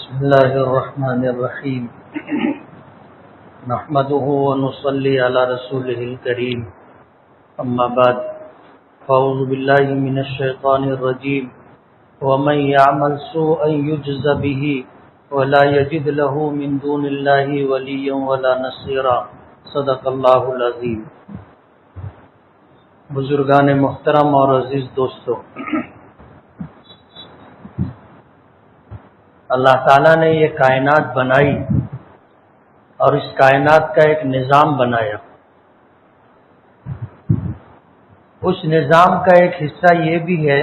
بسم الله الرحمن الرحيم نحمده ونصلي على رسوله الكريم أما بعد فأعوذ بالله من الشيطان الرجيم ومن يعمل سوءا يجز به ولا يجد له من دون الله وليا ولا نصيرا صدق الله العظيم۔ بزرگان محترم اور عزیز دوستو، اللہ تعالیٰ نے یہ کائنات بنائی اور اس کائنات کا ایک نظام بنایا۔ اس نظام کا ایک حصہ یہ بھی ہے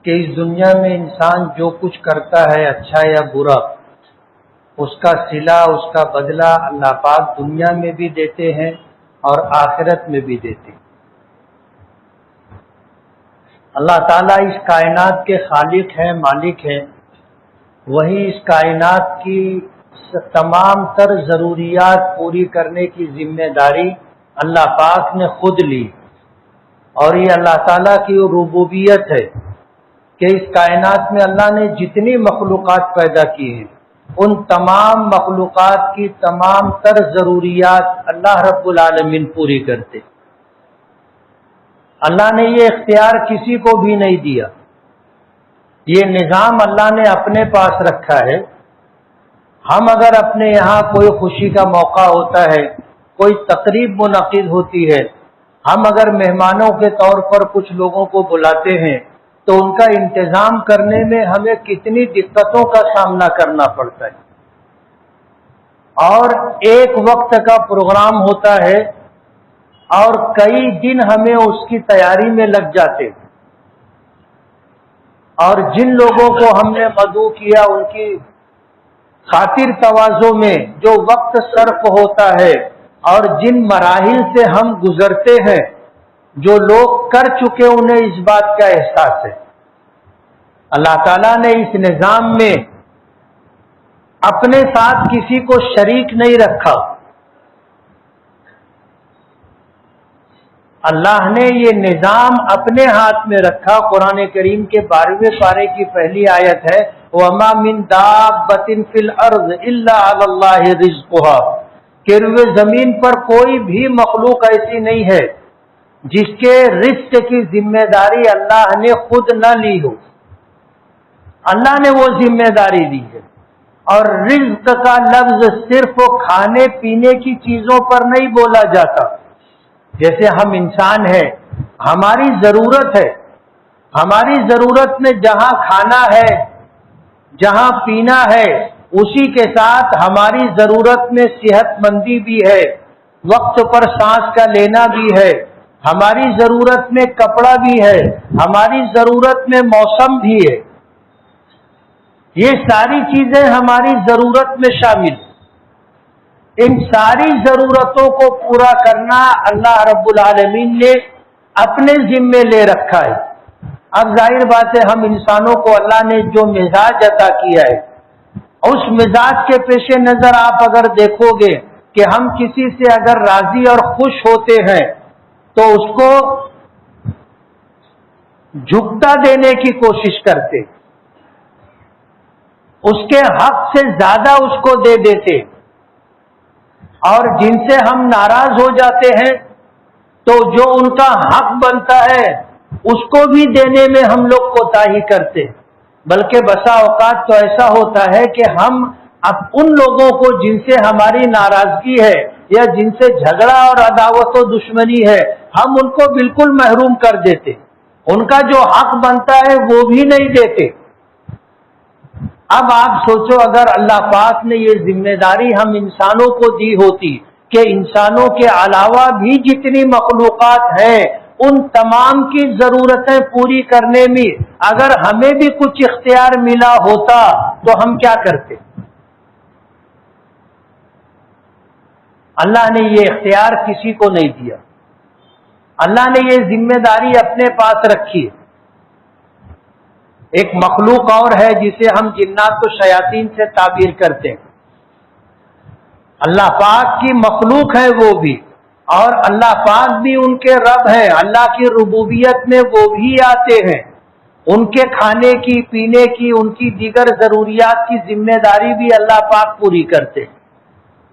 کہ اس دنیا میں انسان جو کچھ کرتا ہے اچھا یا برا، اس کا صلہ، اس کا بدلہ اللہ پاک دنیا میں بھی دیتے ہیں اور آخرت میں بھی دیتے ہیں۔ اللہ تعالیٰ اس کائنات کے خالق ہیں، مالک ہیں، وہی اس کائنات کی تمام تر ضروریات پوری کرنے کی ذمہ داری اللہ پاک نے خود لی، اور یہ اللہ تعالیٰ کی ربوبیت ہے کہ اس کائنات میں اللہ نے جتنی مخلوقات پیدا کی ہیں ان تمام مخلوقات کی تمام تر ضروریات اللہ رب العالمین پوری کرتے۔ اللہ نے یہ اختیار کسی کو بھی نہیں دیا، یہ نظام اللہ نے اپنے پاس رکھا ہے۔ ہم اگر اپنے یہاں کوئی خوشی کا موقع ہوتا ہے، کوئی تقریب منعقد ہوتی ہے، ہم اگر مہمانوں کے طور پر کچھ لوگوں کو بلاتے ہیں تو ان کا انتظام کرنے میں ہمیں کتنی دقتوں کا سامنا کرنا پڑتا ہے، اور ایک وقت کا پروگرام ہوتا ہے اور کئی دن ہمیں اس کی تیاری میں لگ جاتے، اور جن لوگوں کو ہم نے مدعو کیا ان کی خاطر تواضع میں جو وقت صرف ہوتا ہے اور جن مراحل سے ہم گزرتے ہیں، جو لوگ کر چکے انہیں اس بات کا احساس ہے۔ اللہ تعالیٰ نے اس نظام میں اپنے ساتھ کسی کو شریک نہیں رکھا۔ اللہ نے یہ نظام اپنے ہاتھ میں رکھا۔ قرآن کریم کے 12ویں پارے کی پہلی آیت ہے وَمَا مِن دَابَّةٍ فِي الْأَرْضِ إِلَّا عَلَى اللَّهِ رِزْقُهَا، کہ روئے زمین پر کوئی بھی مخلوق ایسی نہیں ہے جس کے رزق کی ذمہ داری اللہ نے خود نہ لی ہو، اللہ نے وہ ذمہ داری دی ہے۔ اور رزق کا لفظ صرف کھانے پینے کی چیزوں پر نہیں بولا جاتا۔ جیسے ہم انسان ہیں، ہماری ضرورت ہے، ہماری ضرورت میں جہاں کھانا ہے، جہاں پینا ہے، اسی کے ساتھ ہماری ضرورت میں صحت مندی بھی ہے، وقت پر سانس کا لینا بھی ہے، ہماری ضرورت میں کپڑا بھی ہے، ہماری ضرورت میں موسم بھی ہے۔ یہ ساری چیزیں ہماری ضرورت میں شامل ہیں۔ ان ساری ضرورتوں کو پورا کرنا اللہ رب العالمین نے اپنے ذمے لے رکھا ہے۔ اب ظاہر بات ہے، ہم انسانوں کو اللہ نے جو مزاج عطا کیا ہے، اس مزاج کے پیش نظر آپ اگر دیکھو گے کہ ہم کسی سے اگر راضی اور خوش ہوتے ہیں تو اس کو جھکتا دینے کی کوشش کرتے، اس کے حق سے زیادہ اس کو دے دیتے، اور جن سے ہم ناراض ہو جاتے ہیں تو جو ان کا حق بنتا ہے اس کو بھی دینے میں ہم لوگ کوتاہی کرتے، بلکہ بسا اوقات تو ایسا ہوتا ہے کہ ہم اب ان لوگوں کو جن سے ہماری ناراضگی ہے یا جن سے جھگڑا اور عداوت و دشمنی ہے، ہم ان کو بالکل محروم کر دیتے، ان کا جو حق بنتا ہے وہ بھی نہیں دیتے۔ اب آپ سوچو، اگر اللہ پاک نے یہ ذمہ داری ہم انسانوں کو دی ہوتی کہ انسانوں کے علاوہ بھی جتنی مخلوقات ہیں ان تمام کی ضرورتیں پوری کرنے میں اگر ہمیں بھی کچھ اختیار ملا ہوتا تو ہم کیا کرتے؟ اللہ نے یہ اختیار کسی کو نہیں دیا، اللہ نے یہ ذمہ داری اپنے پاس رکھی۔ ایک مخلوق اور ہے جسے ہم جنات و شیاطین سے تعبیر کرتے ہیں، اللہ پاک کی مخلوق ہے وہ بھی، اور اللہ پاک بھی ان کے رب ہیں، اللہ کی ربوبیت میں وہ بھی آتے ہیں۔ ان کے کھانے کی، پینے کی، ان کی دیگر ضروریات کی ذمہ داری بھی اللہ پاک پوری کرتے ہیں۔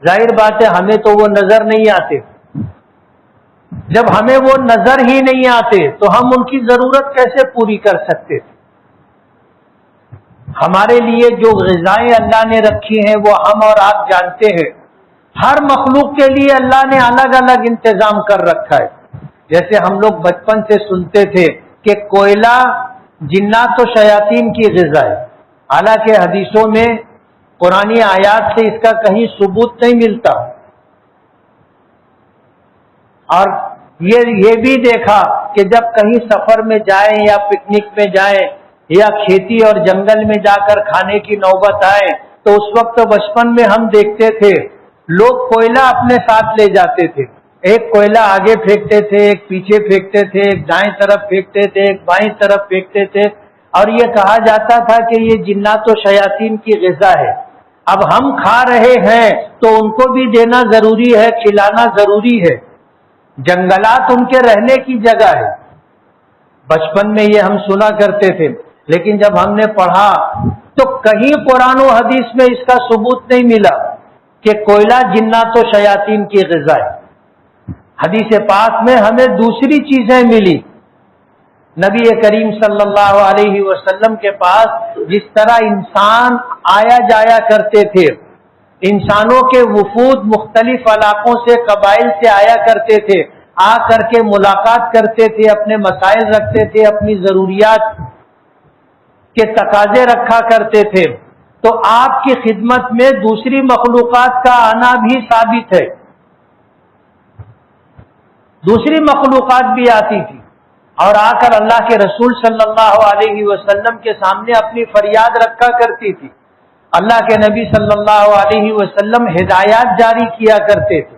ظاہر بات ہے ہمیں تو وہ نظر نہیں آتے۔ جب ہمیں وہ نظر ہی نہیں آتے تو ہم ان کی ضرورت کیسے پوری کر سکتے؟ ہمارے لیے جو غذائیں اللہ نے رکھی ہیں وہ ہم اور آپ جانتے ہیں۔ ہر مخلوق کے لیے اللہ نے الگ الگ انتظام کر رکھا ہے۔ جیسے ہم لوگ بچپن سے سنتے تھے کہ کوئلہ جنات و شیاطین کی غذا ہے، حالانکہ حدیثوں میں قرآنی آیات سے اس کا کہیں ثبوت نہیں ملتا۔ اور یہ بھی دیکھا کہ جب کہیں سفر میں جائیں یا پکنک میں جائیں یا کھیتی اور جنگل میں جا کر کھانے کی نوبت آئے تو اس وقت بچپن میں ہم دیکھتے تھے لوگ کوئلہ اپنے ساتھ لے جاتے تھے۔ ایک کوئلہ آگے پھینکتے تھے، ایک پیچھے پھینکتے تھے، ایک دائیں طرف پھینکتے تھے، ایک بائیں طرف پھینکتے تھے، اور یہ کہا جاتا تھا کہ یہ جنات و شیاطین کی غذا ہے۔ اب ہم کھا رہے ہیں تو ان کو بھی دینا ضروری ہے، کھلانا ضروری ہے۔ جنگلات ان کے رہنے کی جگہ ہے۔ بچپن میں یہ ہم سنا کرتے تھے، لیکن جب ہم نے پڑھا تو کہیں قرآن و حدیث میں اس کا ثبوت نہیں ملا کہ کوئلہ جنات و شیاطین کی غذا ہے۔ حدیث پاک میں ہمیں دوسری چیزیں ملی۔ نبی کریم صلی اللہ علیہ وسلم کے پاس جس طرح انسان آیا جایا کرتے تھے، انسانوں کے وفود مختلف علاقوں سے، قبائل سے آیا کرتے تھے، آ کر کے ملاقات کرتے تھے، اپنے مسائل رکھتے تھے، اپنی ضروریات کے تقاضے رکھا کرتے تھے، تو آپ کی خدمت میں دوسری مخلوقات کا آنا بھی ثابت ہے۔ دوسری مخلوقات بھی آتی تھی اور آ کر اللہ کے رسول صلی اللہ علیہ وسلم کے سامنے اپنی فریاد رکھا کرتی تھی۔ اللہ کے نبی صلی اللہ علیہ وسلم ہدایات جاری کیا کرتے تھے۔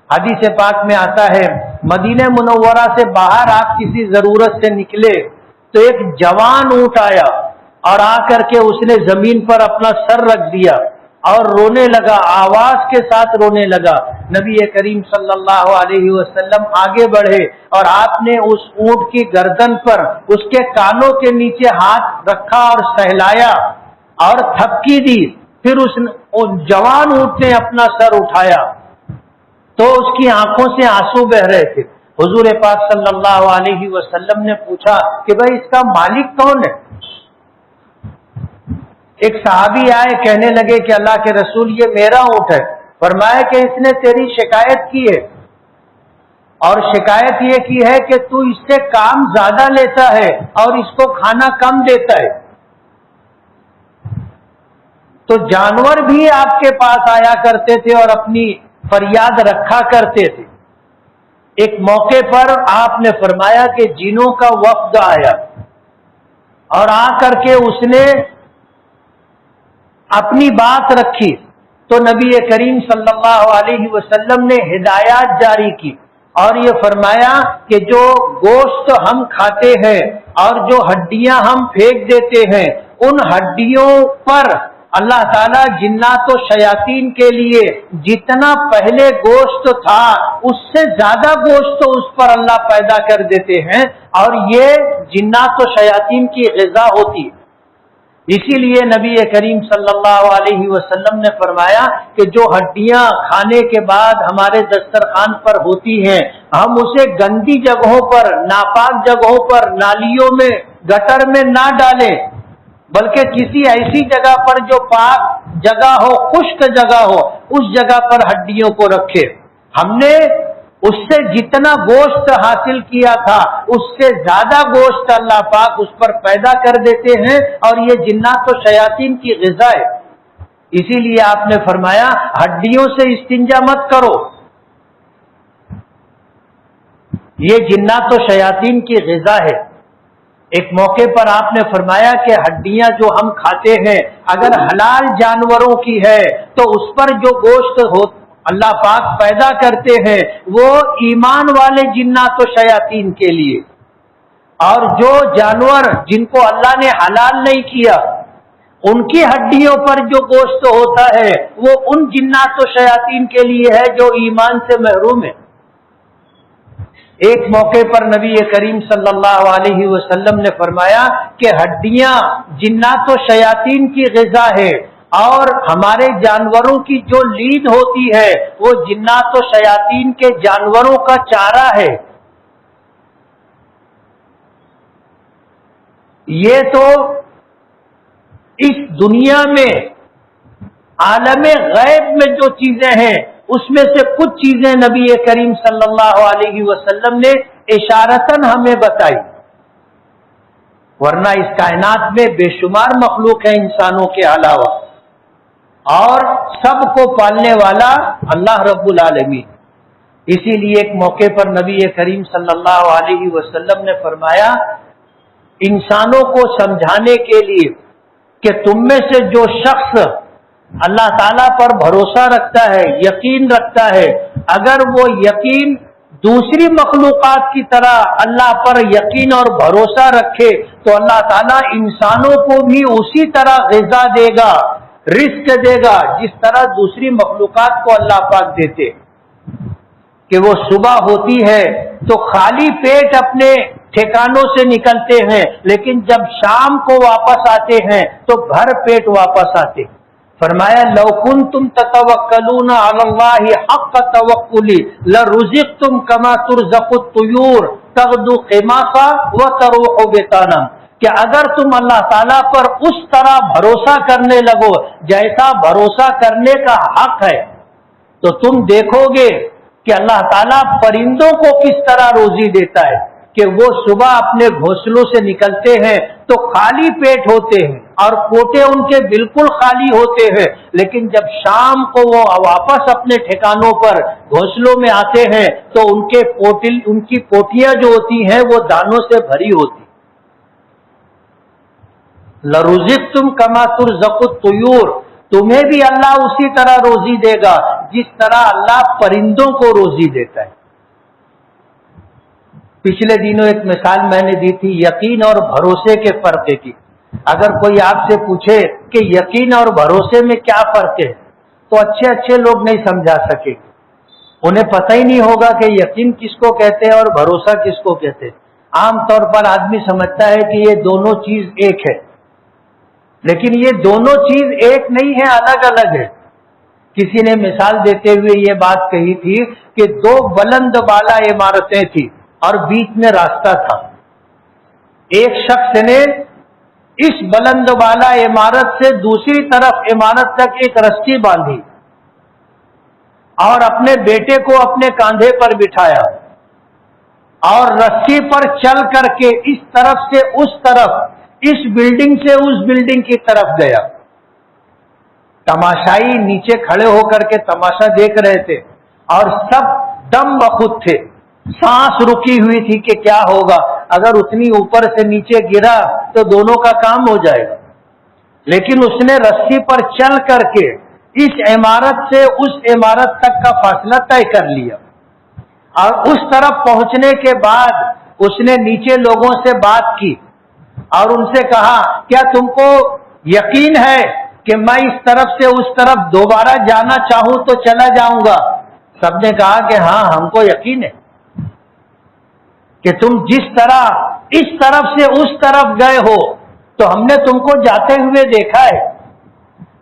حدیث پاک میں آتا ہے مدینہ منورہ سے باہر آپ کسی ضرورت سے نکلے تو ایک جوان اونٹ آیا اور آ کر کے اس نے زمین پر اپنا سر رکھ دیا اور رونے لگا، آواز کے ساتھ رونے لگا۔ نبی کریم صلی اللہ علیہ وسلم آگے بڑھے اور آپ نے اس اونٹ کی گردن پر اس کے کانوں کے نیچے ہاتھ رکھا اور سہلایا اور تھپکی دی۔ پھر اس جوان اونٹ نے اپنا سر اٹھایا تو اس کی آنکھوں سے آنسو بہ رہے تھے۔ حضور پاک صلی اللہ علیہ وسلم نے پوچھا کہ بھائی اس کا مالک کون ہے؟ ایک صحابی آئے، کہنے لگے کہ اللہ کے رسول یہ میرا اونٹ ہے۔ فرمایا کہ اس نے تیری شکایت کی ہے، اور شکایت یہ کی ہے کہ تو اس سے کام زیادہ لیتا ہے اور اس کو کھانا کم دیتا ہے۔ تو جانور بھی آپ کے پاس آیا کرتے تھے اور اپنی فریاد رکھا کرتے تھے۔ ایک موقع پر آپ نے فرمایا کہ جنوں کا وفد آیا اور آ کر کے اس نے اپنی بات رکھی تو نبی کریم صلی اللہ علیہ وسلم نے ہدایات جاری کی اور یہ فرمایا کہ جو گوشت ہم کھاتے ہیں اور جو ہڈیاں ہم پھینک دیتے ہیں، ان ہڈیوں پر اللہ تعالیٰ جنات و شیاطین کے لیے جتنا پہلے گوشت تھا اس سے زیادہ گوشت اس پر اللہ پیدا کر دیتے ہیں، اور یہ جنات و شیاطین کی غذا ہوتی ہے۔ اسی لیے نبی کریم صلی اللہ علیہ وسلم نے فرمایا کہ جو ہڈیاں کھانے کے بعد ہمارے دسترخوان پر ہوتی ہیں، ہم اسے گندی جگہوں پر، ناپاک جگہوں پر، نالیوں میں، گٹر میں نہ ڈالیں، بلکہ کسی ایسی جگہ پر جو پاک جگہ ہو، خشک جگہ ہو، اس جگہ پر ہڈیوں کو رکھے۔ ہم نے اس سے جتنا گوشت حاصل کیا تھا اس سے زیادہ گوشت اللہ پاک اس پر پیدا کر دیتے ہیں، اور یہ جنات و شیاطین کی غذا ہے۔ اسی لیے آپ نے فرمایا ہڈیوں سے استنجا مت کرو، یہ جنات و شیاطین کی غذا ہے۔ ایک موقع پر آپ نے فرمایا کہ ہڈیاں جو ہم کھاتے ہیں اگر حلال جانوروں کی ہے تو اس پر جو گوشت اللہ پاک پیدا کرتے ہیں وہ ایمان والے جنات و شیاطین کے لیے، اور جو جانور جن کو اللہ نے حلال نہیں کیا ان کی ہڈیوں پر جو گوشت ہوتا ہے وہ ان جنات و شیاطین کے لیے ہے جو ایمان سے محروم ہے۔ ایک موقع پر نبی کریم صلی اللہ علیہ وسلم نے فرمایا کہ ہڈیاں جنات و شیاطین کی غذا ہے، اور ہمارے جانوروں کی جو لید ہوتی ہے وہ جنات و شیاطین کے جانوروں کا چارہ ہے۔ یہ تو اس دنیا میں عالم غیب میں جو چیزیں ہیں اس میں سے کچھ چیزیں نبی کریم صلی اللہ علیہ وسلم نے اشارتاً ہمیں بتائی، ورنہ اس کائنات میں بے شمار مخلوق ہیں انسانوں کے علاوہ، اور سب کو پالنے والا اللہ رب العالمین۔ اسی لیے ایک موقع پر نبی کریم صلی اللہ علیہ وسلم نے فرمایا انسانوں کو سمجھانے کے لیے کہ تم میں سے جو شخص اللہ تعالیٰ پر بھروسہ رکھتا ہے، یقین رکھتا ہے، اگر وہ یقین دوسری مخلوقات کی طرح اللہ پر یقین اور بھروسہ رکھے تو اللہ تعالیٰ انسانوں کو بھی اسی طرح غذا دے گا، رزق دے گا، جس طرح دوسری مخلوقات کو اللہ پاک دیتے، کہ وہ صبح ہوتی ہے تو خالی پیٹ اپنے ٹھکانوں سے نکلتے ہیں، لیکن جب شام کو واپس آتے ہیں تو بھر پیٹ واپس آتے۔ فرمایا لو کنتم تتوکلون علی اللہ حق توکلی لرزقتم کما ترزق الطیور تغدو خماصا وتروح بطانا، کہ اگر تم اللہ تعالیٰ پر اس طرح بھروسہ کرنے لگو جیسا بھروسہ کرنے کا حق ہے تو تم دیکھو گے کہ اللہ تعالیٰ پرندوں کو کس طرح روزی دیتا ہے، کہ وہ صبح اپنے گھونسلوں سے نکلتے ہیں تو خالی پیٹ ہوتے ہیں اور کوٹے ان کے بالکل خالی ہوتے ہیں، لیکن جب شام کو وہ واپس اپنے ٹھکانوں پر گھونسلوں میں آتے ہیں تو ان کی پوٹیاں جو ہوتی ہیں وہ دانوں سے بھری ہوتی۔ لرزقتم کما ترزق الطیور، تمہیں بھی اللہ اسی طرح روزی دے گا جس طرح اللہ پرندوں کو روزی دیتا ہے۔ پچھلے دنوں ایک مثال میں نے دی تھی یقین اور بھروسے کے فرق کی۔ اگر کوئی آپ سے پوچھے کہ یقین اور بھروسے میں کیا فرق ہے تو اچھے لوگ نہیں سمجھا سکے، انہیں پتہ ہی نہیں ہوگا کہ یقین کس کو کہتے ہیں اور بھروسہ کس کو کہتے ہیں۔ عام طور پر آدمی سمجھتا ہے کہ یہ دونوں چیز ایک ہے، لیکن یہ دونوں چیز ایک نہیں ہے، الگ الگ ہے۔ کسی نے مثال دیتے ہوئے یہ بات کہی تھی کہ دو بلند بالا عمارتیں تھیں اور بیچ میں راستہ تھا۔ ایک شخص نے اس بلند بالا عمارت سے دوسری طرف عمارت تک ایک رسی باندھی اور اپنے بیٹے کو اپنے کاندھے پر بٹھایا اور رسی پر چل کر کے اس طرف سے اس طرف، اس بلڈنگ سے اس بلڈنگ کی طرف گیا۔ تماشائی نیچے کھڑے ہو کر کے تماشا دیکھ رہے تھے اور سب دم بخود تھے، سانس رکی ہوئی تھی کہ کیا ہوگا، اگر اتنی اوپر سے نیچے گرا تو دونوں کا کام ہو جائے گا۔ لیکن اس نے رسی پر چل کر کے اس عمارت سے اس عمارت تک کا فاصلہ طے کر لیا، اور اس طرف پہنچنے کے بعد اس نے نیچے لوگوں سے بات کی اور ان سے کہا کیا تم کو یقین ہے کہ میں اس طرف سے اس طرف دوبارہ جانا چاہوں تو چلا جاؤں گا؟ سب نے کہا کہ ہاں ہم کو یقین ہے کہ تم جس طرح اس طرف سے اس طرف گئے ہو تو ہم نے تم کو جاتے ہوئے دیکھا ہے،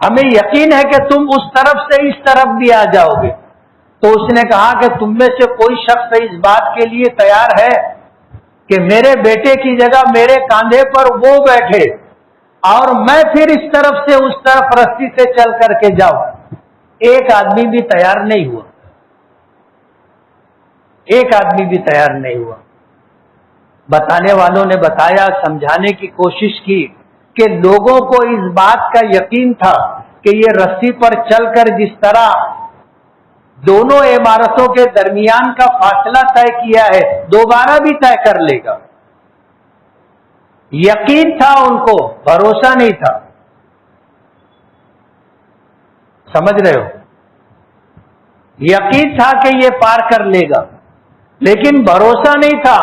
ہمیں یقین ہے کہ تم اس طرف سے اس طرف بھی آ جاؤ گے۔ تو اس نے کہا کہ تم میں سے کوئی شخص اس بات کے لیے تیار ہے کہ میرے بیٹے کی جگہ میرے کاندھے پر وہ بیٹھے اور میں پھر اس طرف سے اس طرف رسی سے چل کر کے جاؤں؟ ایک آدمی بھی تیار نہیں ہوا، ایک آدمی بھی تیار نہیں ہوا۔ بتانے والوں نے بتایا، سمجھانے کی کوشش کی کہ لوگوں کو اس بات کا یقین تھا کہ یہ رسی پر چل کر جس طرح دونوں عمارتوں کے درمیان کا فاصلہ طے کیا ہے دوبارہ بھی طے کر لے گا۔ یقین تھا ان کو، بھروسہ نہیں تھا۔ سمجھ رہے ہو؟ یقین تھا کہ یہ پار کر لے گا لیکن بھروسہ نہیں تھا۔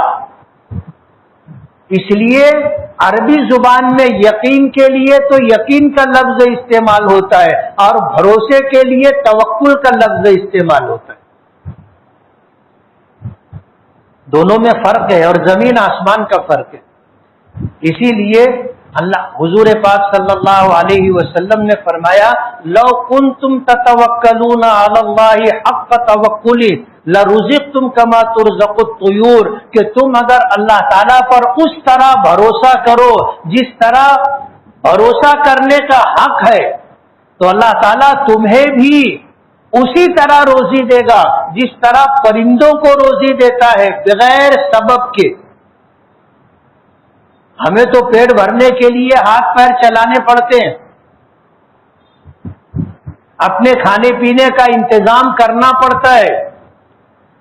اس لیے عربی زبان میں یقین کے لیے تو یقین کا لفظ استعمال ہوتا ہے اور بھروسے کے لیے توکل کا لفظ استعمال ہوتا ہے۔ دونوں میں فرق ہے اور زمین آسمان کا فرق ہے. اسی لیے اللہ حضور پاک صلی اللہ علیہ وسلم نے فرمایا لو کنتم تتوکلون علی اللہ حق توکلی لرزقتم کما ترزق الطیور، کہ تم اگر اللہ تعالیٰ پر اس طرح بھروسہ کرو جس طرح بھروسہ کرنے کا حق ہے، تو اللہ تعالیٰ تمہیں بھی اسی طرح روزی دے گا جس طرح پرندوں کو روزی دیتا ہے بغیر سبب کے. ہمیں تو پیٹ بھرنے کے لیے ہاتھ پیر چلانے پڑتے ہیں، اپنے کھانے پینے کا انتظام کرنا پڑتا ہے،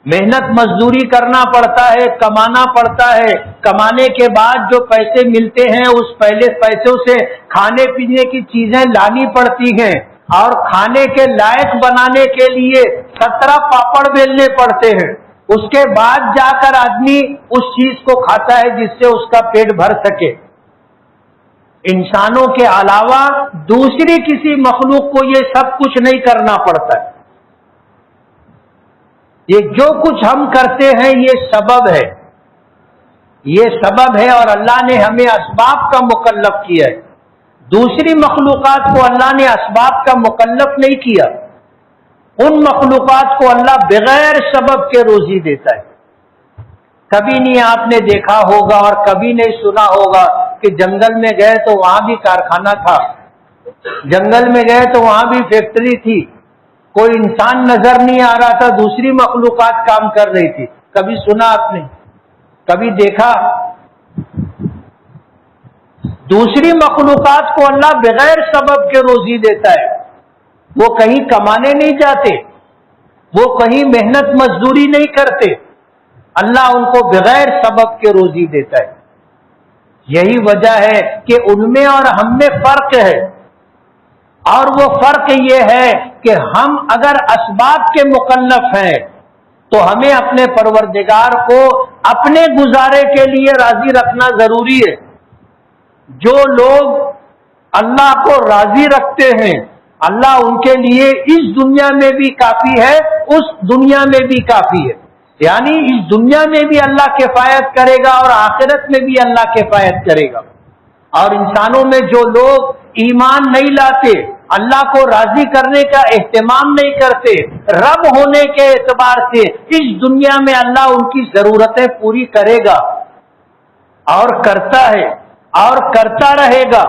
محنت مزدوری کرنا پڑتا ہے، کمانا پڑتا ہے. کمانے کے بعد جو پیسے ملتے ہیں اس پہلے پیسوں سے کھانے پینے کی چیزیں لانی پڑتی ہیں، اور کھانے کے لائق بنانے کے لیے 17 پاپڑ بیلنے پڑتے ہیں. اس کے بعد جا کر آدمی اس چیز کو کھاتا ہے جس سے اس کا پیٹ بھر سکے. انسانوں کے علاوہ دوسری کسی مخلوق کو یہ سب کچھ نہیں کرنا پڑتا ہے. یہ جو کچھ ہم کرتے ہیں یہ سبب ہے، یہ سبب ہے، اور اللہ نے ہمیں اسباب کا مکلف کیا ہے. دوسری مخلوقات کو اللہ نے اسباب کا مکلف نہیں کیا. ان مخلوقات کو اللہ بغیر سبب کے روزی دیتا ہے. کبھی نہیں آپ نے دیکھا ہوگا اور کبھی نہیں سنا ہوگا کہ جنگل میں گئے تو وہاں بھی کارخانہ تھا، جنگل میں گئے تو وہاں بھی فیکٹری تھی، کوئی انسان نظر نہیں آ رہا تھا، دوسری مخلوقات کام کر رہی تھی. کبھی سنا آپ نے؟ کبھی دیکھا؟ دوسری مخلوقات کو اللہ بغیر سبب کے روزی دیتا ہے. وہ کہیں کمانے نہیں جاتے، وہ کہیں محنت مزدوری نہیں کرتے، اللہ ان کو بغیر سبب کے روزی دیتا ہے. یہی وجہ ہے کہ ان میں اور ہم میں فرق ہے، اور وہ فرق یہ ہے کہ ہم اگر اسباب کے مکلف ہیں تو ہمیں اپنے پروردگار کو اپنے گزارے کے لیے راضی رکھنا ضروری ہے. جو لوگ اللہ کو راضی رکھتے ہیں اللہ ان کے لیے اس دنیا میں بھی کافی ہے، اس دنیا میں بھی کافی ہے. یعنی اس دنیا میں بھی اللہ کفایت کرے گا اور آخرت میں بھی اللہ کفایت کرے گا. اور انسانوں میں جو لوگ ایمان نہیں لاتے، اللہ کو راضی کرنے کا اہتمام نہیں کرتے، رب ہونے کے اعتبار سے اس دنیا میں اللہ ان کی ضرورتیں پوری کرے گا اور کرتا ہے اور کرتا رہے گا،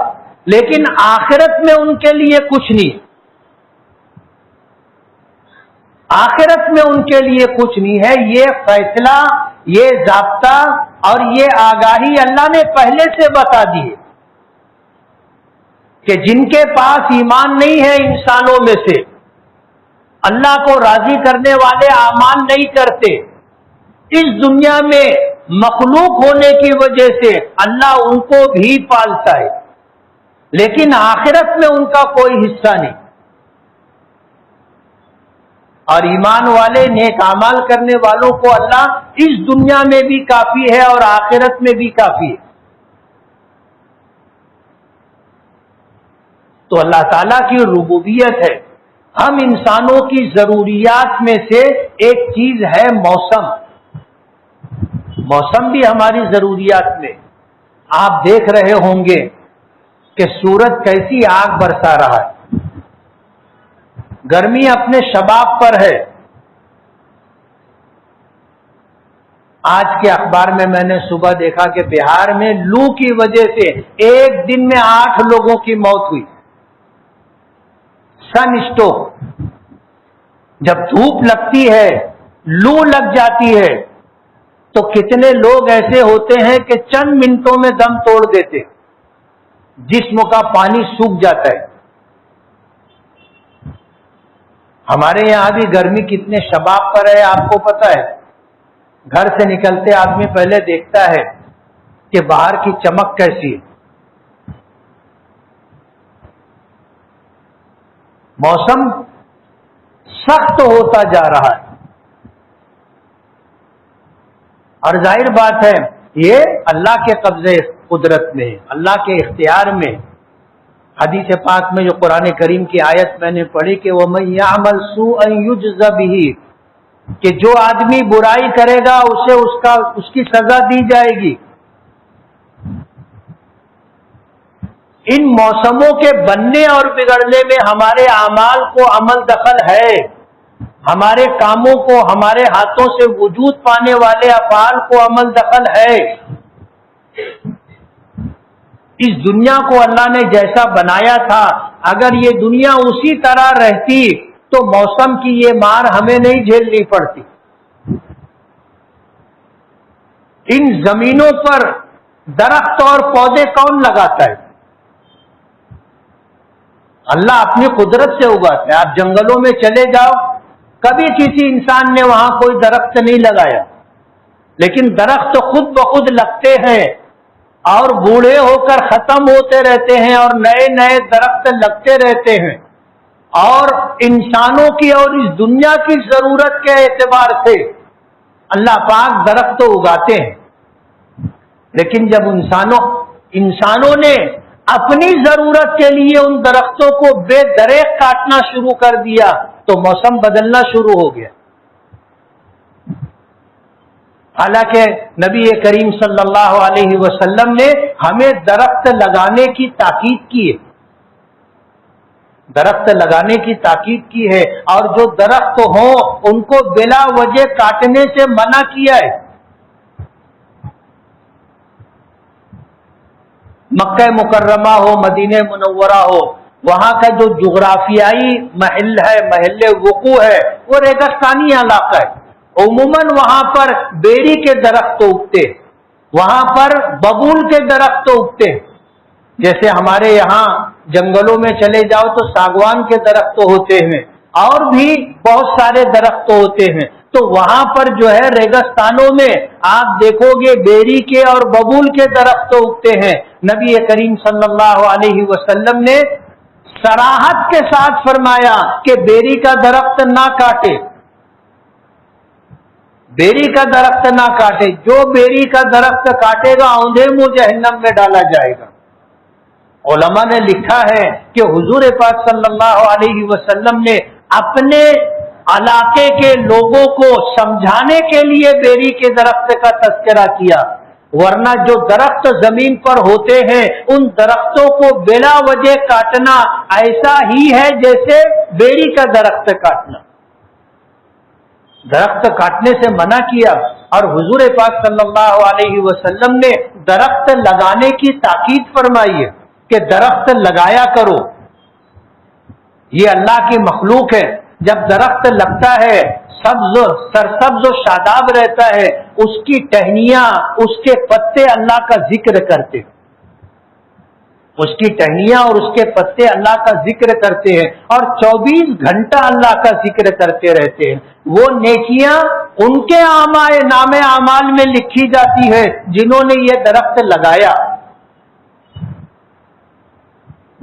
لیکن آخرت میں ان کے لیے کچھ نہیں. آخرت میں ان کے لیے کچھ نہیں ہے. یہ فیصلہ، یہ ضابطہ اور یہ آگاہی اللہ نے پہلے سے بتا دی ہے کہ جن کے پاس ایمان نہیں ہے انسانوں میں سے، اللہ کو راضی کرنے والے اعمال نہیں کرتے، اس دنیا میں مخلوق ہونے کی وجہ سے اللہ ان کو بھی پالتا ہے، لیکن آخرت میں ان کا کوئی حصہ نہیں. اور ایمان والے نیک اعمال کرنے والوں کو اللہ اس دنیا میں بھی کافی ہے اور آخرت میں بھی کافی ہے. تو اللہ تعالیٰ کی ربوبیت ہے. ہم انسانوں کی ضروریات میں سے ایک چیز ہے موسم. موسم بھی ہماری ضروریات میں. آپ دیکھ رہے ہوں گے کہ سورج کیسی آگ برسا رہا ہے. گرمی اپنے شباب پر ہے. آج کے اخبار میں نے صبح دیکھا کہ بہار میں لو کی وجہ سے ایک دن میں 8 لوگوں کی موت ہوئی. سن اسٹروک. جب دھوپ لگتی ہے، لو لگ جاتی ہے، تو کتنے لوگ ایسے ہوتے ہیں کہ چند منٹوں میں دم توڑ دیتے، جسم کا پانی سوکھ جاتا ہے. ہمارے یہاں بھی گرمی کتنے شباب پر ہے آپ کو پتا ہے. گھر سے نکلتے آدمی پہلے دیکھتا ہے کہ باہر کی چمک کیسی ہے. موسم سخت ہوتا جا رہا ہے، اور ظاہر بات ہے یہ اللہ کے قبضے قدرت میں ہے، اللہ کے اختیار میں. حدیث پاک میں جو قرآن کریم کی آیت میں نے پڑھی کہ وَمَن يَعْمَلْ سُوءًا يُجْزَ بِهِ، کہ جو آدمی برائی کرے گا اسے اس کی سزا دی جائے گی۔ ان موسموں کے بننے اور بگڑنے میں ہمارے اعمال کو عمل دخل ہے، ہمارے کاموں کو، ہمارے ہاتھوں سے وجود پانے والے افعال کو عمل دخل ہے۔ اس دنیا کو اللہ نے جیسا بنایا تھا، اگر یہ دنیا اسی طرح رہتی تو موسم کی یہ مار ہمیں نہیں جھیلنی پڑتی۔ ان زمینوں پر درخت اور پودے کون لگاتا ہے؟ اللہ اپنی قدرت سے اگاتا ہے۔ آپ جنگلوں میں چلے جاؤ، کبھی کسی انسان نے وہاں کوئی درخت نہیں لگایا، لیکن درخت خود بخود لگتے ہیں اور بوڑھے ہو کر ختم ہوتے رہتے ہیں اور نئے نئے درخت لگتے رہتے ہیں، اور انسانوں کی اور اس دنیا کی ضرورت کے اعتبار سے اللہ پاک درخت تو اگاتے ہیں۔ لیکن جب انسانوں نے اپنی ضرورت کے لیے ان درختوں کو بے دریغ کاٹنا شروع کر دیا تو موسم بدلنا شروع ہو گیا۔ حالانکہ نبی کریم صلی اللہ علیہ وسلم نے ہمیں درخت لگانے کی تاکید کی ہے، درخت لگانے کی تاکید کی ہے، اور جو درخت ہوں ان کو بلا وجہ کاٹنے سے منع کیا ہے۔ مکہ مکرمہ ہو، مدینہ منورہ ہو، وہاں کا جو جغرافیائی محل وقوع ہے وہ ریگستانی علاقہ ہے۔ عموماً وہاں پر بیری کے درخت اگتے، وہاں پر ببول کے درخت اگتے، جیسے ہمارے یہاں جنگلوں میں چلے جاؤ تو ساگوان کے درخت ہوتے ہیں اور بھی بہت سارے درخت ہوتے ہیں۔ تو وہاں پر جو ہے ریگستانوں میں آپ دیکھو گے بیری کے اور ببول کے درخت اگتے ہیں۔ نبی کریم صلی اللہ علیہ وسلم نے صراحت کے ساتھ فرمایا کہ بیری کا درخت نہ کاٹے، بیری کا درخت نہ کاٹے، جو بیری کا درخت کاٹے گا اوندھے منہ جہنم میں ڈالا جائے گا۔ علماء نے لکھا ہے کہ حضور پاک صلی اللہ علیہ وسلم نے اپنے علاقے کے لوگوں کو سمجھانے کے لیے بیری کے درخت کا تذکرہ کیا، ورنہ جو درخت زمین پر ہوتے ہیں ان درختوں کو بلا وجہ کاٹنا ایسا ہی ہے جیسے بیری کا درخت کاٹنا۔ درخت کاٹنے سے منع کیا، اور حضور پاک صلی اللہ علیہ وسلم نے درخت لگانے کی تاکید فرمائی ہے کہ درخت لگایا کرو، یہ اللہ کی مخلوق ہے۔ جب درخت لگتا ہے سرسبز و شاداب رہتا ہے، اس کی ٹہنیاں، اس کے پتے اللہ کا ذکر کرتے، اس کی ٹہنیاں اور اس کے پتے اللہ کا ذکر کرتے ہیں، اور 24 گھنٹہ اللہ کا ذکر کرتے رہتے ہیں۔ وہ نیکیاں ان کے نام اعمال میں لکھی جاتی ہے جنہوں نے یہ درخت لگایا،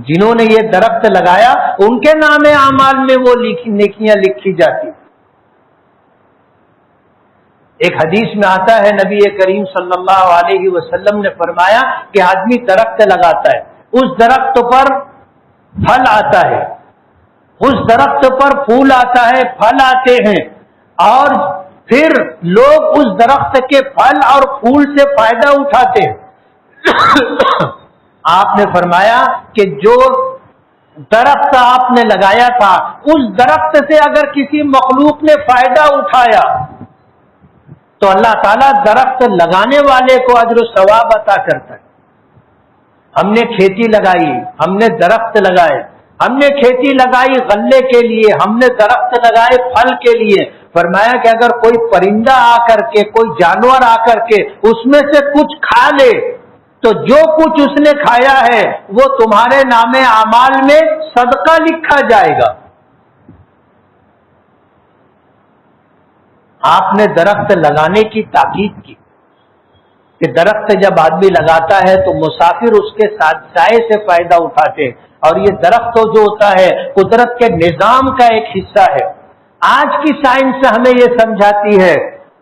جنہوں نے یہ درخت لگایا ان کے نام اعمال میں وہ نیکیاں لکھی جاتی۔ ایک حدیث میں آتا ہے نبی کریم صلی اللہ علیہ وسلم نے فرمایا کہ آدمی درخت لگاتا ہے، اس درخت پر پھل آتا ہے، اس درخت پر پھول آتا ہے، پھل آتے ہیں، اور پھر لوگ اس درخت کے پھل اور پھول سے فائدہ اٹھاتے ہیں۔ آپ نے فرمایا کہ جو درخت آپ نے لگایا تھا اس درخت سے اگر کسی مخلوق نے فائدہ اٹھایا تو اللہ تعالیٰ درخت لگانے والے کو اجر و ثواب عطا کرتا ہے۔ ہم نے کھیتی لگائی، ہم نے درخت لگائے، ہم نے کھیتی لگائی غلے کے لیے، ہم نے درخت لگائے پھل کے لیے، فرمایا کہ اگر کوئی پرندہ آ کر کے، کوئی جانور آ کر کے اس میں سے کچھ کھا لے تو جو کچھ اس نے کھایا ہے وہ تمہارے نام اعمال میں صدقہ لکھا جائے گا۔ آپ نے درخت لگانے کی تاکید کی کہ درخت جب آدمی لگاتا ہے تو مسافر اس کے ساتھ سائے سے فائدہ اٹھاتے، اور یہ درخت جو ہوتا ہے قدرت کے نظام کا ایک حصہ ہے۔ آج کی سائنس ہمیں یہ سمجھاتی ہے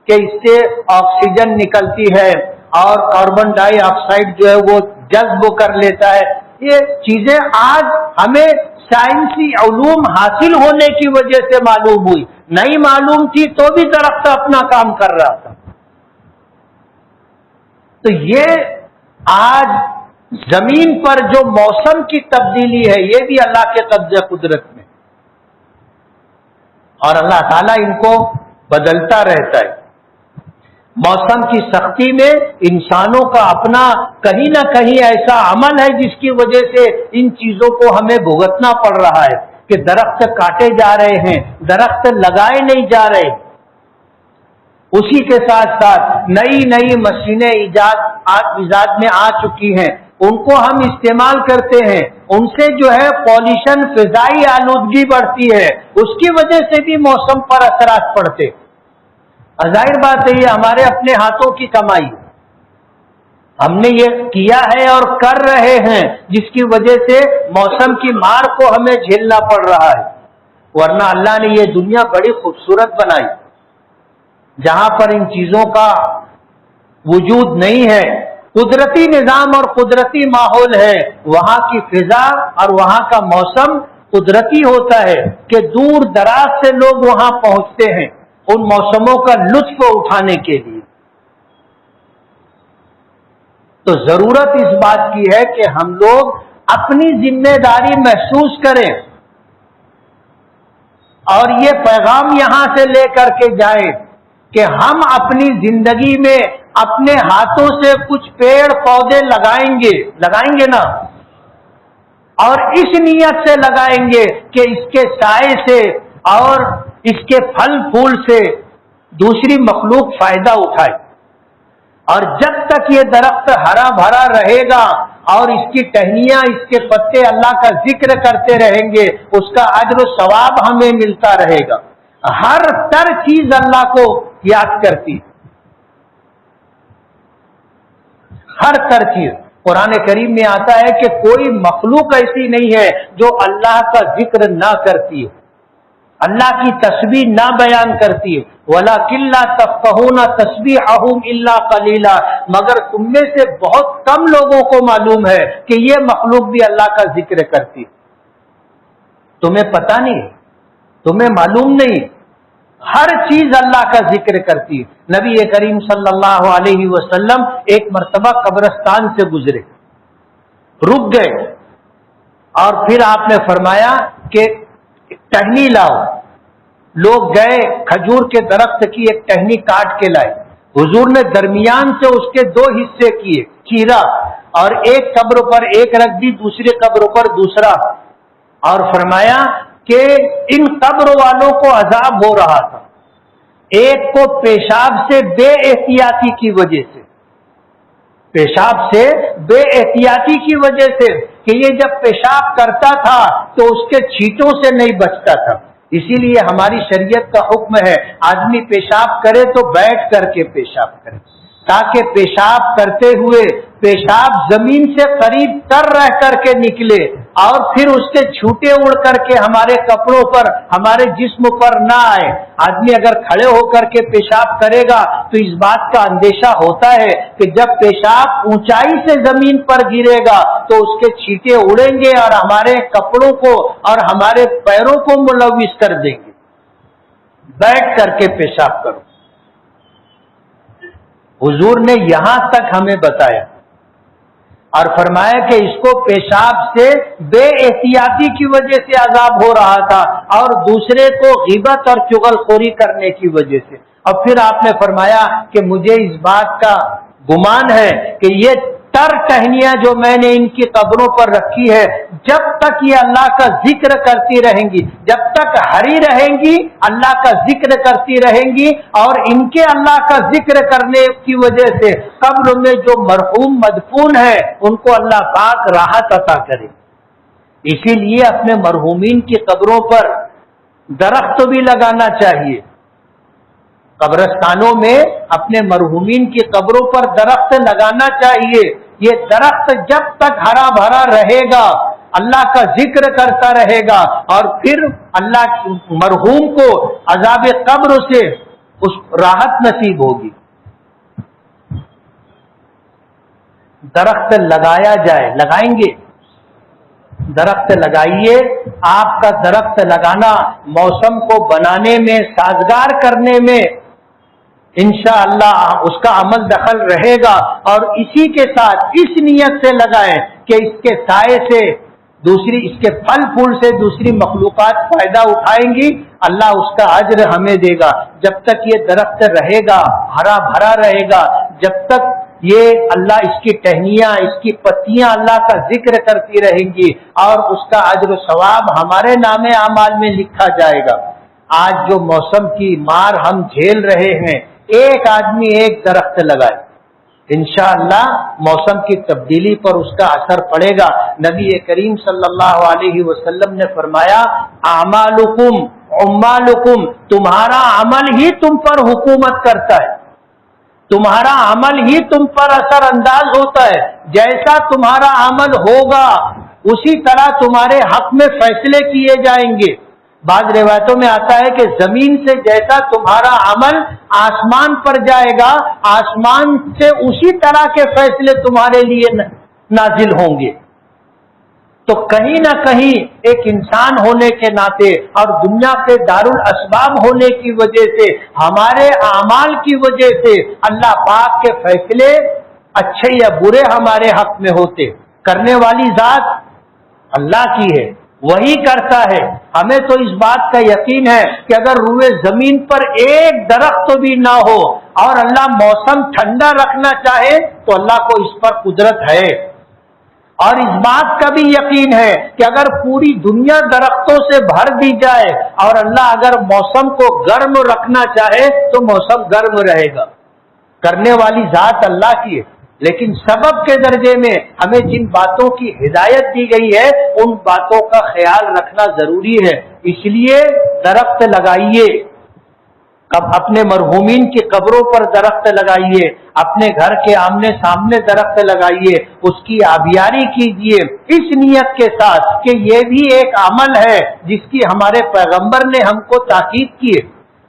کہ اس سے آکسیجن نکلتی ہے اور کاربن ڈائی آکسائڈ جو ہے وہ جذب کر لیتا ہے۔ یہ چیزیں آج ہمیں سائنسی علوم حاصل ہونے کی وجہ سے معلوم ہوئی، نہیں معلوم تھی تو بھی درخت اپنا کام کر رہا تھا. تو یہ آج زمین پر جو موسم کی تبدیلی ہے یہ بھی اللہ کے قبضہ قدرت میں، اور اللہ تعالیٰ ان کو بدلتا رہتا ہے. موسم کی سختی میں انسانوں کا اپنا کہیں نہ کہیں ایسا عمل ہے جس کی وجہ سے ان چیزوں کو ہمیں بھگتنا پڑ رہا ہے کہ درخت کاٹے جا رہے ہیں، درخت لگائے نہیں جا رہے. اسی کے ساتھ ساتھ نئی نئی مشینیں ایجاد میں آ چکی ہیں، ان کو ہم استعمال کرتے ہیں، ان سے جو ہے پالوشن، فضائی آلودگی بڑھتی ہے، اس کی وجہ سے بھی موسم پر اثرات پڑتے. ظاہر بات ہے یہ ہمارے اپنے ہاتھوں کی کمائی، ہم نے یہ کیا ہے اور کر رہے ہیں جس کی وجہ سے موسم کی مار کو ہمیں جھیلنا پڑ رہا ہے. ورنہ اللہ نے یہ دنیا بڑی خوبصورت بنائی جہاں پر ان چیزوں کا وجود نہیں ہے. قدرتی نظام اور قدرتی ماحول ہے، وہاں کی فضا اور وہاں کا موسم قدرتی ہوتا ہے کہ دور دراز سے لوگ وہاں پہنچتے ہیں ان موسموں کا لطف اٹھانے کے لیے. تو ضرورت اس بات کی ہے کہ ہم لوگ اپنی ذمہ داری محسوس کریں اور یہ پیغام یہاں سے لے کر کے جائیں کہ ہم اپنی زندگی میں اپنے ہاتھوں سے کچھ پیڑ پودے لگائیں گے نا، اور اس نیت سے لگائیں گے کہ اس کے سائے سے اور اس کے پھل پھول سے دوسری مخلوق فائدہ اٹھائے. اور جب تک یہ درخت ہرا بھرا رہے گا اور اس کی ٹہنیاں، اس کے پتے اللہ کا ذکر کرتے رہیں گے، اس کا اجر و ثواب ہمیں ملتا رہے گا. ہر تر چیز اللہ کو یاد کرتی، ہر تر چیز. قرآن کریم میں آتا ہے کہ کوئی مخلوق ایسی نہیں ہے جو اللہ کا ذکر نہ کرتی ہے، اللہ کی تسبیح نہ بیان کرتی ہے. وَلَٰكِن لَّا تَفْقَهُونَ تَسْبِيحَهُمْ إِلَّا قَلِيلًا، مگر تم میں سے بہت کم لوگوں کو معلوم ہے کہ یہ مخلوق بھی اللہ کا ذکر کرتی. تمہیں پتہ نہیں، تمہیں معلوم نہیں، ہر چیز اللہ کا ذکر کرتی. نبی کریم صلی اللہ علیہ وسلم ایک مرتبہ قبرستان سے گزرے، رک گئے، اور پھر آپ نے فرمایا کہ ٹہنی لاؤ. لوگ گئے، کھجور کے درخت کی ایک ٹہنی کاٹ کے لائے. حضور نے درمیان سے اس کے دو حصے کیے، چیرا، اور ایک قبر پر ایک رکھ دی، دوسری قبر پر دوسرا، اور فرمایا کہ ان قبر والوں کو عذاب ہو رہا تھا. ایک کو پیشاب سے بے احتیاطی کی وجہ سے، پیشاب سے بے احتیاطی کی وجہ سے کہ یہ جب پیشاب کرتا تھا تو اس کے چھینٹوں سے نہیں بچتا تھا. اسی لیے ہماری شریعت کا حکم ہے آدمی پیشاب کرے تو بیٹھ کر کے پیشاب کرے، تاکہ پیشاب کرتے ہوئے پیشاب زمین سے قریب تر رہ کر کے نکلے اور پھر اس کے چھوٹے اڑ کر کے ہمارے کپڑوں پر، ہمارے جسم پر نہ آئے. آدمی اگر کھڑے ہو کر کے پیشاب کرے گا تو اس بات کا اندیشہ ہوتا ہے کہ جب پیشاب اونچائی سے زمین پر گرے گا تو اس کے چھینٹے اڑیں گے اور ہمارے کپڑوں کو اور ہمارے پیروں کو ملوث کر دیں گے. بیٹھ کر کے پیشاب کرو. حضور نے یہاں تک ہمیں بتایا اور فرمایا کہ اس کو پیشاب سے بے احتیاطی کی وجہ سے عذاب ہو رہا تھا اور دوسرے کو غیبت اور چغلخوری کرنے کی وجہ سے. اور پھر آپ نے فرمایا کہ مجھے اس بات کا گمان ہے کہ یہ تر ٹہنیاں جو میں نے ان کی قبروں پر رکھی ہے، جب تک یہ اللہ کا ذکر کرتی رہیں گی، جب تک ہری رہیں گی اللہ کا ذکر کرتی رہیں گی، اور ان کے اللہ کا ذکر کرنے کی وجہ سے قبر میں جو مرحوم مدفون ہے ان کو اللہ پاک راحت عطا کرے. اسی لیے اپنے مرحومین کی قبروں پر درخت بھی لگانا چاہیے. قبرستانوں میں اپنے مرحومین کی قبروں پر درخت لگانا چاہیے. یہ درخت جب تک ہرا بھرا رہے گا اللہ کا ذکر کرتا رہے گا اور پھر اللہ مرحوم کو عذاب قبر سے اس راحت نصیب ہوگی. درخت لگایا جائے، لگائیں گے، درخت لگائیے آپ کا درخت لگانا موسم کو بنانے میں، سازگار کرنے میں انشاءاللہ اس کا عمل دخل رہے گا، اور اسی کے ساتھ اس نیت سے لگائیں کہ اس کے سائے سے دوسری، اس کے پھل پھول سے دوسری مخلوقات فائدہ اٹھائیں گی، اللہ اس کا اجر ہمیں دے گا۔ جب تک یہ درخت رہے گا، ہرا بھرا رہے گا، جب تک یہ اللہ اس کی ٹہنیاں، اس کی پتیاں اللہ کا ذکر کرتی رہیں گی، اور اس کا اجر و ثواب ہمارے نام اعمال میں لکھا جائے گا۔ آج جو موسم کی مار ہم جھیل رہے ہیں، ایک آدمی ایک درخت لگائے، انشاءاللہ موسم کی تبدیلی پر اس کا اثر پڑے گا۔ نبی کریم صلی اللہ علیہ وسلم نے فرمایا، اعمالکم عمالکم، تمہارا عمل ہی تم پر حکومت کرتا ہے، تمہارا عمل ہی تم پر اثر انداز ہوتا ہے، جیسا تمہارا عمل ہوگا اسی طرح تمہارے حق میں فیصلے کیے جائیں گے۔ بعض روایتوں میں آتا ہے کہ زمین سے جیسا تمہارا عمل آسمان پر جائے گا، آسمان سے اسی طرح کے فیصلے تمہارے لیے نازل ہوں گے۔ تو کہیں نہ کہیں ایک انسان ہونے کے ناطے اور دنیا کے دارالاسباب ہونے کی وجہ سے، ہمارے اعمال کی وجہ سے اللہ پاک کے فیصلے اچھے یا برے ہمارے حق میں ہوتے۔ کرنے والی ذات اللہ کی ہے، وہی کرتا ہے۔ ہمیں تو اس بات کا یقین ہے کہ اگر روئے زمین پر ایک درخت بھی نہ ہو اور اللہ موسم ٹھنڈا رکھنا چاہے تو اللہ کو اس پر قدرت ہے، اور اس بات کا بھی یقین ہے کہ اگر پوری دنیا درختوں سے بھر دی جائے اور اللہ اگر موسم کو گرم رکھنا چاہے تو موسم گرم رہے گا۔ کرنے والی ذات اللہ کی ہے، لیکن سبب کے درجے میں ہمیں جن باتوں کی ہدایت دی گئی ہے ان باتوں کا خیال رکھنا ضروری ہے۔ اس لیے درخت لگائیے، اپنے مرحومین کی قبروں پر درخت لگائیے، اپنے گھر کے آمنے سامنے درخت لگائیے، اس کی آبیاری کیجیے اس نیت کے ساتھ کہ یہ بھی ایک عمل ہے جس کی ہمارے پیغمبر نے ہم کو تاکید کی ہے،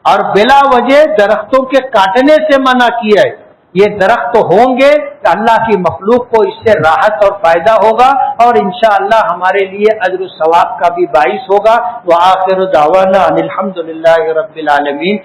اور بلا وجہ درختوں کے کاٹنے سے منع کیا ہے۔ یہ درخت ہوں گے کہ اللہ کی مخلوق کو اس سے راحت اور فائدہ ہوگا، اور انشاءاللہ ہمارے لیے اجر و ثواب کا بھی باعث ہوگا۔ وآخر دعوانا ان الحمد للہ رب العالمین۔